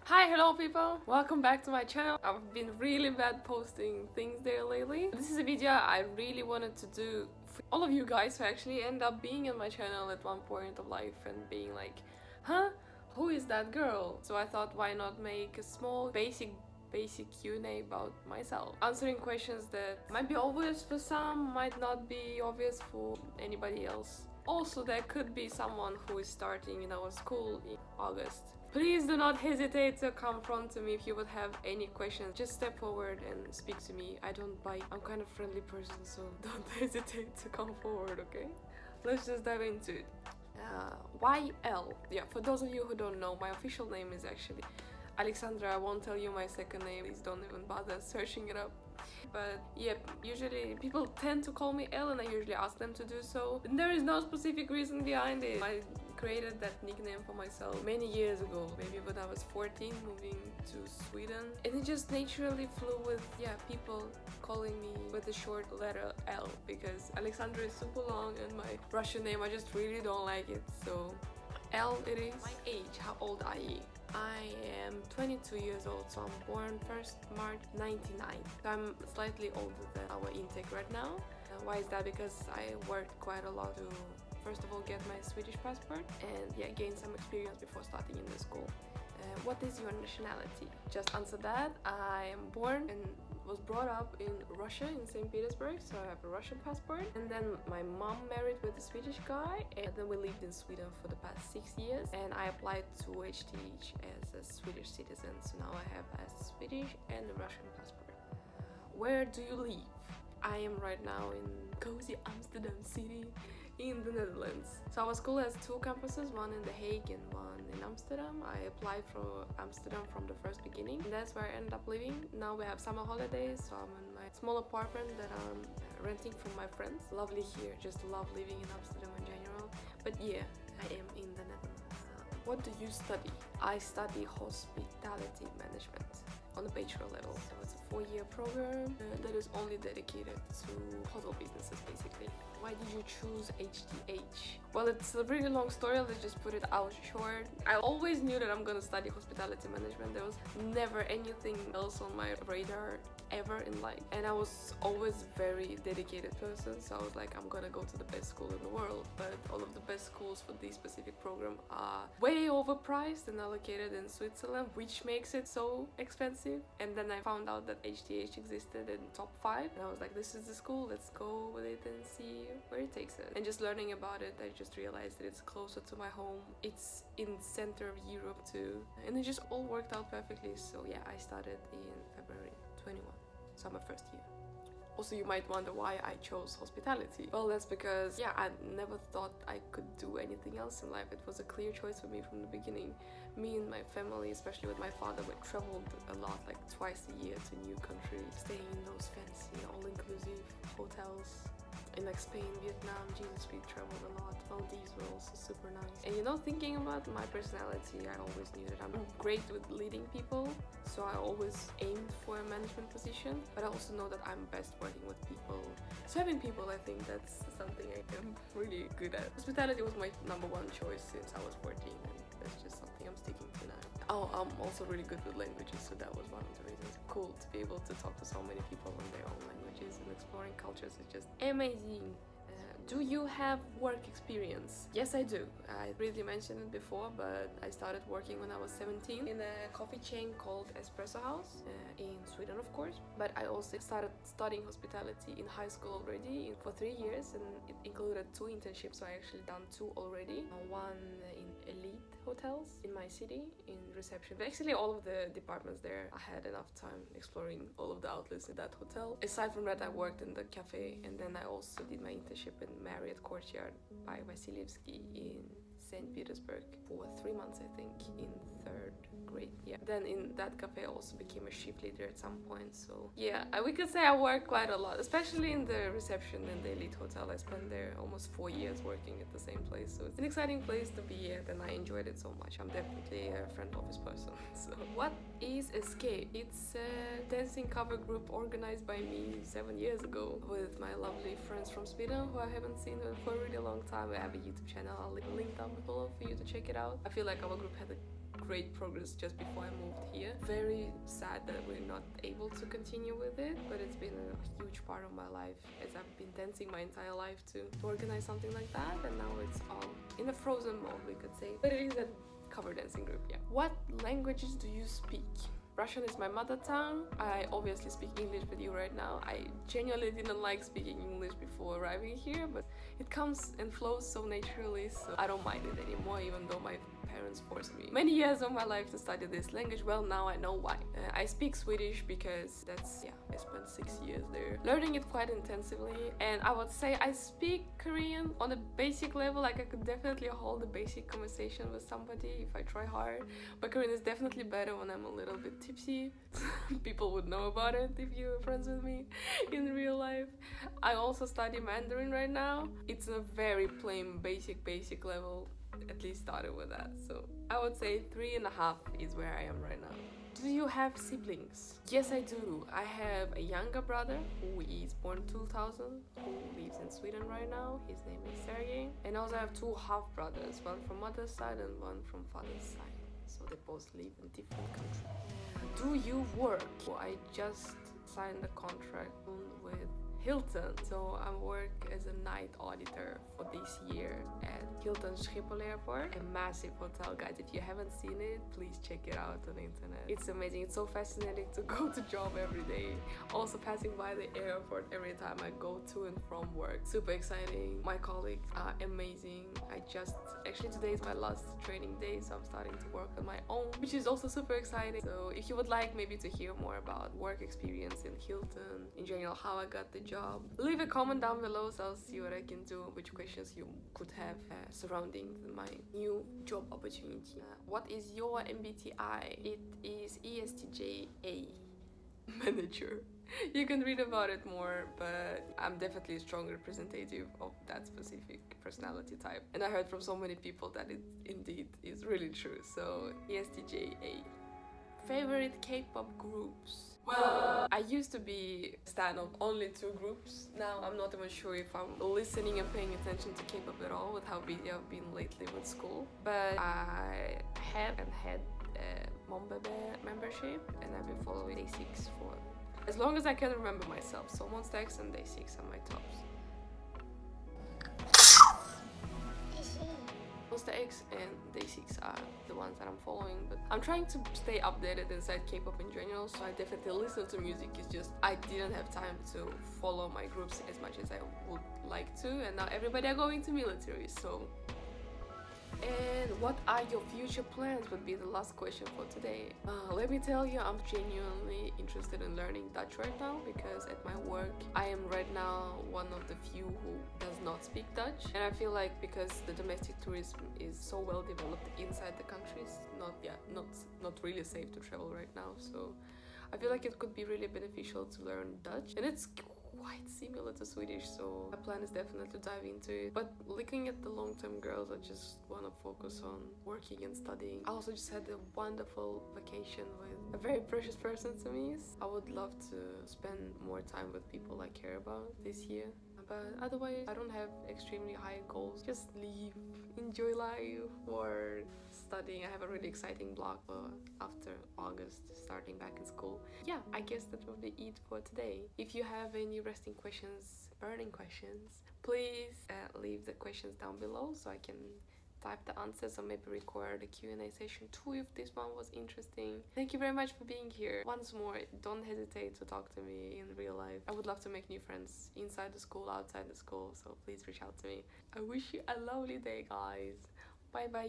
Hi, hello people! Welcome back to my channel. I've been really bad posting things there lately. This is a video I really wanted to do for all of you guys who actually end up being in my channel at one point of life and being like, huh? Who is that girl? So I thought, why not make a small basic Q&A about myself, answering questions that might be obvious for some, might not be obvious for anybody else. Also, there could be someone who is starting in our school in August. Please do not hesitate to confront me if you would have any questions. Just step forward and speak to me. I don't bite. I'm kind of friendly person, so don't hesitate to come forward, okay? Let's just dive into it. Why L? Yeah, for those of you who don't know, my official name is actually Alexandra. I won't tell you my second name. Please don't even bother searching it up. But yeah, usually people tend to call me L and I usually ask them to do so. And there is no specific reason behind it. I created that nickname for myself many years ago, maybe when I was 14, moving to Sweden. And it just naturally flew with, people calling me with the short letter L, because Alexandra is super long and my Russian name, I just really don't like it. So L it is. My age, how old are you? I am 22 years old, so I'm born 1st March 99. So I'm slightly older than our intake right now. Why is that? Because I worked quite a lot to, first of all, get my Swedish passport and gain some experience before starting in the school. What is your nationality? Just answer that. I am born and was brought up in Russia, in St. Petersburg, so I have a Russian passport. And then my mom married with a Swedish guy, and then we lived in Sweden for the past 6 years. And I applied to HTH as a Swedish citizen, so now I have a Swedish and a Russian passport. Where do you live? I am right now in cozy Amsterdam city in the Netherlands. So our school has 2 campuses, one in The Hague and one in Amsterdam. I applied for Amsterdam from the first beginning. And that's where I ended up living. Now we have summer holidays, so I'm in my small apartment that I'm renting from my friends. Lovely here, just love living in Amsterdam in general. But yeah, I am in the Netherlands. What do you study? I study hospitality management on the bachelor level. So it's a 4-year program that is only dedicated to hotel businesses, basically. Why did you choose HTH? Well, it's a really long story. Let's just put it out short. I always knew that I'm gonna study hospitality management. There was never anything else on my radar ever in life, and I was always very dedicated person, so I was like, I'm gonna go to the best school in the world. But all of the best schools for this specific program are way overpriced and allocated in Switzerland, which makes it so expensive. And then I found out that HTH existed in top 5, and I was like, this is the school, let's go with it and see where it takes us. And just learning about it, I just realized that it's closer to my home, it's in the center of Europe too, and it just all worked out perfectly. So yeah, I started in February 21, so I'm a first year. Also, you might wonder why I chose hospitality. Well, that's because, I never thought I could do anything else in life. It was a clear choice for me from the beginning. Me and my family, especially with my father, we traveled a lot, like twice a year to new countries, staying in those fancy, all-inclusive hotels. In like Spain, Vietnam, Jesus, we traveled a lot. Maldives were also super nice. And thinking about my personality, I always knew that I'm great with leading people, so I always aimed for a management position. But I also know that I'm best working with people. Serving people, I think that's something I am really good at. Hospitality was my #1 choice since I was 14, and that's just something I'm sticking to now. Oh, I'm also really good with languages, so that was one of the reasons. Cool to be able to talk to so many people in their own languages, and exploring cultures is just amazing. Do you have work experience? Yes, I do. I really mentioned it before, but I started working when I was 17 in a coffee chain called Espresso House in Sweden, of course. But I also started studying hospitality in high school already for 3 years, and it included 2 internships, so I actually done 2 already. One in elite hotels in my city in reception. But actually all of the departments there, I had enough time exploring all of the outlets in that hotel. Aside from that, I worked in the cafe, and then I also did my internship in Marriott Courtyard by Vasilievsky in St. Petersburg for 3 months, I think, in 3rd grade. Yeah. Then in that cafe I also became a shift leader at some point. So we could say I work quite a lot, especially in the reception in the elite hotel. I spent there almost 4 years working at the same place. So it's an exciting place to be at, and I enjoyed it so much. I'm definitely a front office person. So what is Escape? It's a dancing cover group organized by me 7 years ago with my lovely friends from Sweden who I haven't seen for a really long time. I have a YouTube channel. I'll link down below for you to check it out. I feel like our group had a great progress just before I moved here. Very sad that we're not able to continue with it, but it's been a huge part of my life as I've been dancing my entire life to organize something like that, and now it's all in a frozen mode, we could say. But it is a cover dancing group, yeah. What languages do you speak? Russian is my mother tongue. I obviously speak English with you right now. I genuinely didn't like speaking English before arriving here, but it comes and flows so naturally, so I don't mind it anymore, even though my parents forced me many years of my life to study this language. Well, now I know why. I speak Swedish because I spent 6 years there, learning it quite intensively, and I would say I speak Korean on a basic level. Like, I could definitely hold a basic conversation with somebody if I try hard, but Korean is definitely better when I'm a little bit tipsy. People would know about it if you were friends with me in real life. I also study Mandarin right now. It's a very plain basic level, at least started with that, so I would say 3.5 is where I am right now. Do you have siblings? Yes, I do. I have a younger brother who is born 2000, who lives in Sweden right now. His name is Sergey. And also I have 2 half brothers, one from mother's side and one from father's side, so they both live in different countries. Do you work? Well, I just signed a contract with Hilton, so I work as a night auditor for this year at Hilton Schiphol Airport, a massive hotel. Guys, if you haven't seen it, please check it out on the internet. It's amazing. It's so fascinating to go to job every day, also passing by the airport every time I go to and from work. Super exciting. My colleagues are amazing. Actually today is my last training day, so I'm starting to work on my own, which is also super exciting. So if you would like maybe to hear more about work experience in Hilton, in general, how I got the job, leave a comment down below so I'll see what I can do, which questions you could have surrounding my new job opportunity. What is your MBTI? It is ESTJ manager. You can read about it more, but I'm definitely a strong representative of that specific personality type. And I heard from so many people that it indeed is really true. So ESTJ. Favorite K-pop groups? Well, I used to be a stan of only 2 groups. Now I'm not even sure if I'm listening and paying attention to K-pop at all with how busy I've been lately with school. But I had Monbebe membership, and I've been following Day6 for as long as I can remember myself. So Monsta X and Day6 are my tops. Monsta X and Day6 are the ones that I'm following, but I'm trying to stay updated inside K-pop in general, so I definitely listen to music. It's just I didn't have time to follow my groups as much as I would like to, and now everybody are going to military, so. And what are your future plans would be the last question for today. Let me tell you, I'm genuinely interested in learning Dutch right now, because at my work I am right now one of the few who does not speak Dutch, and I feel like because the domestic tourism is so well developed inside the countries, not really safe to travel right now, so I feel like it could be really beneficial to learn Dutch, and it's quite similar to Swedish, so my plan is definitely to dive into it. But looking at the long-term goals, I just want to focus on working and studying. I also just had a wonderful vacation with a very precious person to me. I would love to spend more time with people I care about this year. But otherwise, I don't have extremely high goals. Just live, enjoy life, work, studying. I have a really exciting blog after August, starting back in school. Yeah, I guess that will be it for today. If you have any resting questions, burning questions, please leave the questions down below so I can type the answers, or maybe record a Q&A session too if this one was interesting. Thank you very much for being here. Once more, don't hesitate to talk to me in real life. I would love to make new friends inside the school, outside the school, so please reach out to me. I wish you a lovely day, guys. Bye bye.